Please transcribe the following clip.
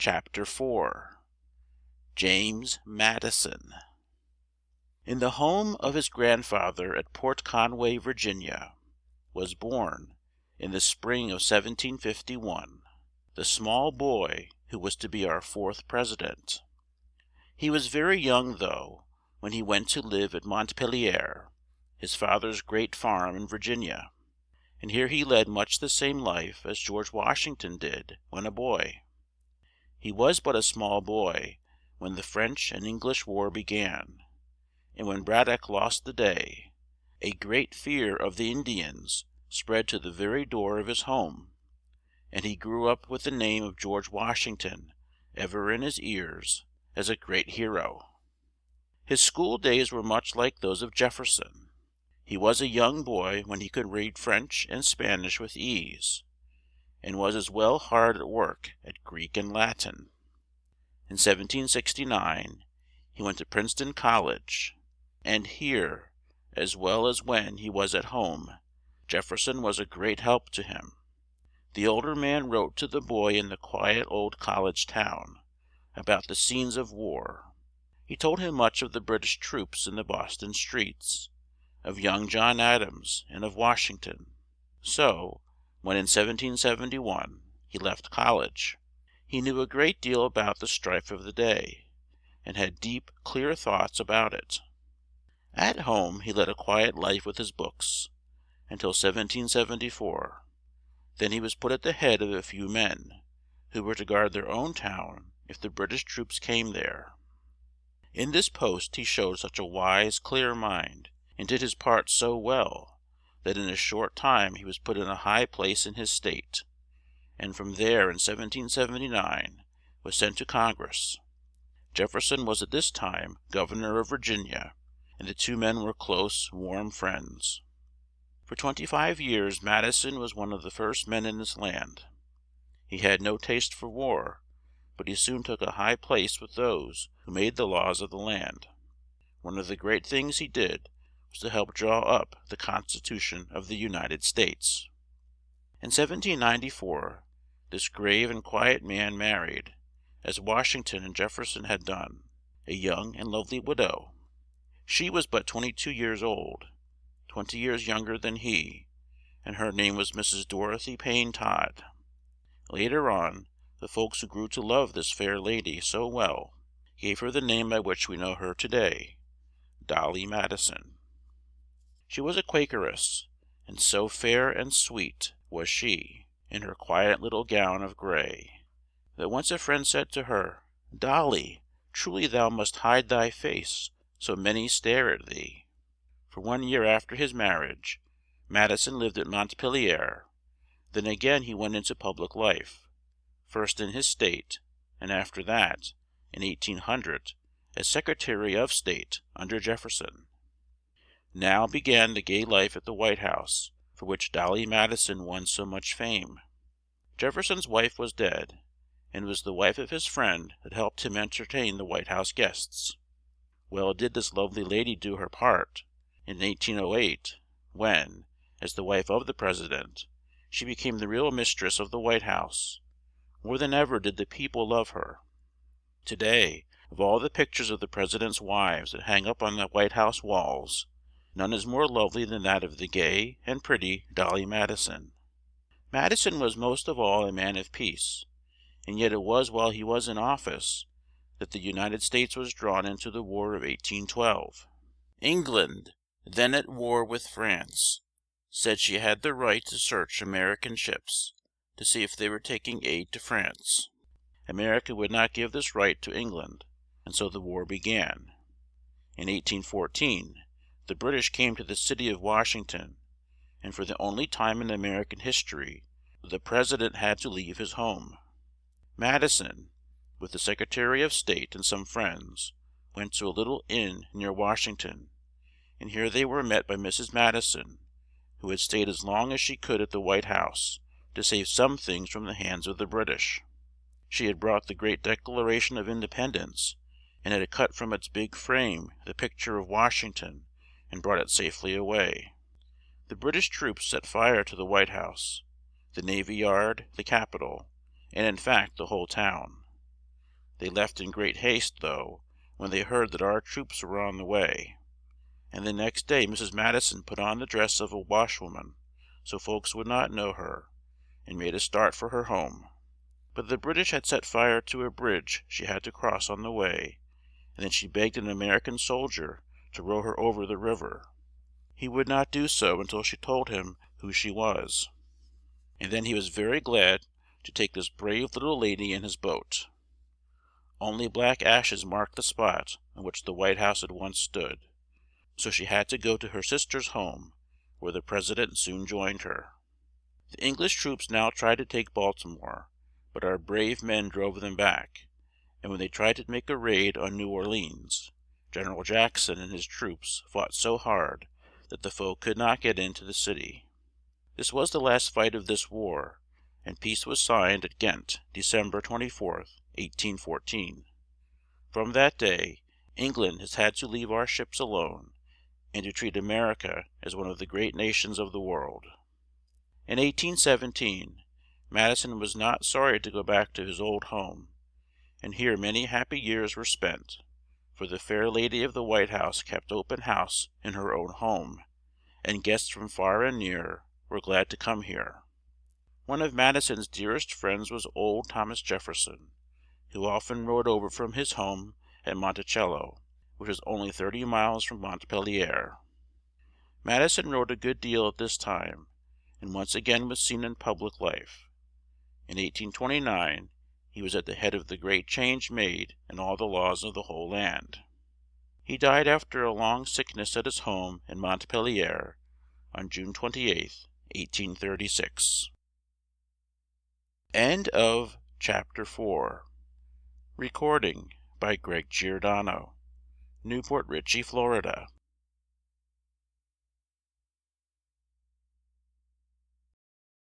Chapter 4 James Madison In the home of his grandfather at Port Conway, Virginia, was born, in the spring of 1751, the small boy who was to be our fourth president. He was very young, though, when he went to live at Montpelier, his father's great farm in Virginia, and here he led much the same life as George Washington did when a boy. He was but a small boy when the French and English war began, and when Braddock lost the day, a great fear of the Indians spread to the very door of his home, and he grew up with the name of George Washington ever in his ears as a great hero. His school days were much like those of Jefferson. He was a young boy when he could read French and Spanish with ease, and was as well hard at work at Greek and Latin. In 1769 he went to Princeton College, and here, as well as when he was at home, Jefferson was a great help to him. The older man wrote to the boy in the quiet old college town about the scenes of war. He told him much of the British troops in the Boston streets, of young John Adams, and of Washington. So, when in 1771 he left college, he knew a great deal about the strife of the day, and had deep, clear thoughts about it. At home he led a quiet life with his books, until 1774. Then he was put at the head of a few men, who were to guard their own town if the British troops came there. In this post he showed such a wise, clear mind, and did his part so well, that in a short time he was put in a high place in his state, and from there in 1779 was sent to Congress. Jefferson was at this time governor of Virginia, and the two men were close, warm friends. For 25 years Madison was one of the first men in this land. He had no taste for war, but he soon took a high place with those who made the laws of the land. One of the great things he did was to help draw up the Constitution of the United States. In 1794 this grave and quiet man married, as Washington and Jefferson had done, a young and lovely widow. She was but 22 years old, 20 years younger than he, and her name was Mrs. Dorothy Payne Todd. Later on, the folks who grew to love this fair lady so well gave her the name by which we know her today, Dolly Madison. She was a Quakeress, and so fair and sweet was she, in her quiet little gown of gray, that once a friend said to her, "Dolly, truly thou must hide thy face, so many stare at thee." For 1 year after his marriage, Madison lived at Montpelier. Then again he went into public life, first in his state, and after that, in 1800, as Secretary of State under Jefferson. Now began the gay life at the White House, for which Dolly Madison won so much fame. Jefferson's wife was dead, and it was the wife of his friend that helped him entertain the White House guests. Well did this lovely lady do her part in 1808, when, as the wife of the President, she became the real mistress of the White House. More than ever did the people love her. Today, of all the pictures of the President's wives that hang up on the White House walls, none is more lovely than that of the gay and pretty Dolly Madison. Madison was most of all a man of peace, and yet it was while he was in office that the United States was drawn into the War of 1812. England, then at war with France, said she had the right to search American ships to see if they were taking aid to France. America would not give this right to England, and so the war began. In 1814 the British came to the city of Washington, and for the only time in American history the President had to leave his home. Madison, with the Secretary of State and some friends, went to a little inn near Washington, and here they were met by Mrs. Madison, who had stayed as long as she could at the White House to save some things from the hands of the British. She had brought the great Declaration of Independence, and had cut from its big frame the picture of Washington and brought it safely away. The British troops set fire to the White House, the Navy Yard, the Capitol, and in fact the whole town. They left in great haste, though, when they heard that our troops were on the way, and the next day Mrs. Madison put on the dress of a washwoman, so folks would not know her, and made a start for her home. But the British had set fire to a bridge she had to cross on the way, and then she begged an American soldier to row her over the river. He would not do so until she told him who she was, and then he was very glad to take this brave little lady in his boat. Only black ashes marked the spot on which the White House had once stood, so she had to go to her sister's home, where the President soon joined her. The English troops now tried to take Baltimore, but our brave men drove them back, and when they tried to make a raid on New Orleans, General Jackson and his troops fought so hard that the foe could not get into the city. This was the last fight of this war, and peace was signed at Ghent, December 24th, 1814. From that day, England has had to leave our ships alone, and to treat America as one of the great nations of the world. In 1817, Madison was not sorry to go back to his old home, and here many happy years were spent, for the fair lady of the White House kept open house in her own home, and guests from far and near were glad to come here. One of Madison's dearest friends was old Thomas Jefferson, who often rode over from his home at Monticello, which was only 30 miles from Montpelier. Madison wrote a good deal at this time, and once again was seen in public life. In 1829 he was at the head of the great change made in all the laws of the whole land. He died after a long sickness at his home in Montpelier on June 28th, 1836. End of Chapter 4. Recording by Greg Giordano. Newport Richey, Florida.